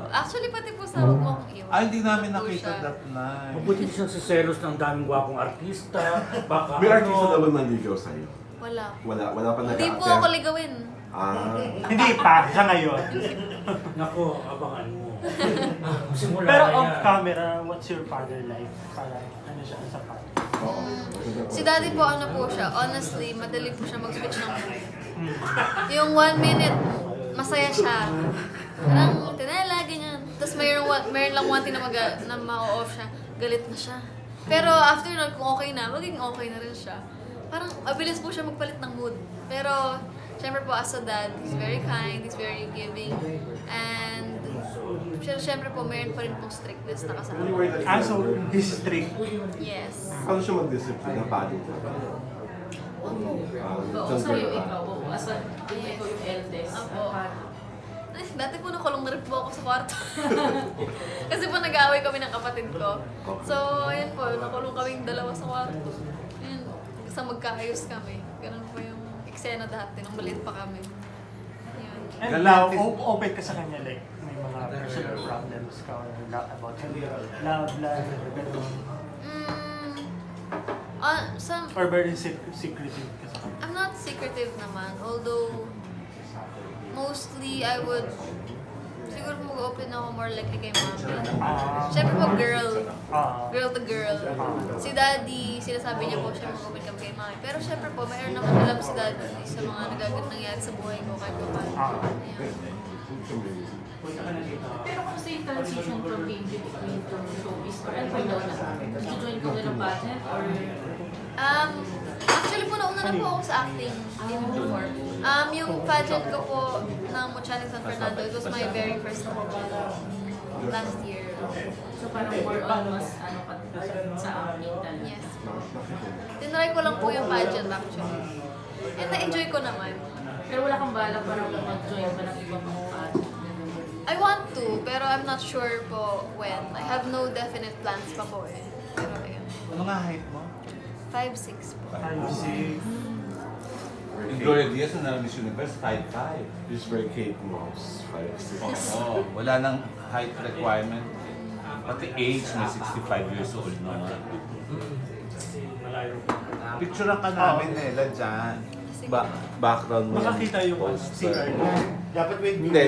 Actually, pati po sa Huwag Mo Akong Iwan. Ay, hindi namin Ano po nakita siya. that night. Mabuti din siya sa selos ng daming gwapong artista. Baka May artista naman nanligaw sa'yo. Wala. Wala pa Hindi po ako ligawin. Hindi pa, sa ngayon. Naku, abangan mo. Simula Pero na off yan. camera, what's your father life? Para ano siya sa father? Si daddy po, ano po siya, honestly, madali po siya mag-switch ng mood. Yung 1 minute, masaya siya. Parang, tinala, ganyan. Tapos mayroon lang one thing na ma-off siya, galit na siya. Pero after nun, kung okay na, maging okay na rin siya. Parang, mabilis po siya magpalit ng mood. Pero, syempre po, as a dad, he's very kind, he's very giving. And, syempre po, mayroon pa rin pong strictness na kasama. So, he's strict. Yes. Paano siya mag-discipline? Paano? Oo, sa'yo ikaw. As a, ikaw yung eldest. Opo. Ay, dati po nakulong na rin po ako sa kwarto. Kasi po nag-aaway kami ng kapatid ko. So, ayun po, nakulong kaming dalawa sa kwarto. Ayun, sa magkaayos kami. Ganun po yung eksena dati, nung maliit pa kami. Yun. And now, open ka sa kanya, like, may mga personal problems ka or not about love life, or gano'n. Or very secretive ka sa kanya. I'm not secretive naman, although mostly I would siguro mag-open ako more likely kay mommy. Siyempre po girl to girl. Si daddy, sinasabi niya po siya mag-open kami kay mommy. Pero siyempre po, mayroon naman alam si daddy sa mga nangyari sa buhay ko kahit pa paano. Pero kung sa yung transition from being beauty queen to showbiz, ano ba yun na? Join ka na ng pageant or? Actually po, nauna na po ako sa acting in before. Yung pageant ko po ng Muchani San Fernando, it was my very first pageant last year. So parang more on mas ano ka sa acting talaga? Yes. Tinry ko lang po yung pageant actually. And na-enjoy ko naman. Pero wala kang balak parang mag-join pa ng iba pang pageant? I want to, pero I'm not sure po when. I have no definite plans pa po eh. Pero ayun. Ano nga height mo? 5'6" po. Yung Gloria Diaz na Miss Universe, 5'5". He's very Kate Moss, 5'6". Oo, wala nang height requirement. Pati age, may 65 years old na. Picture ka namin nila dyan. Background mo. Makakita yung poster. singer. Hindi,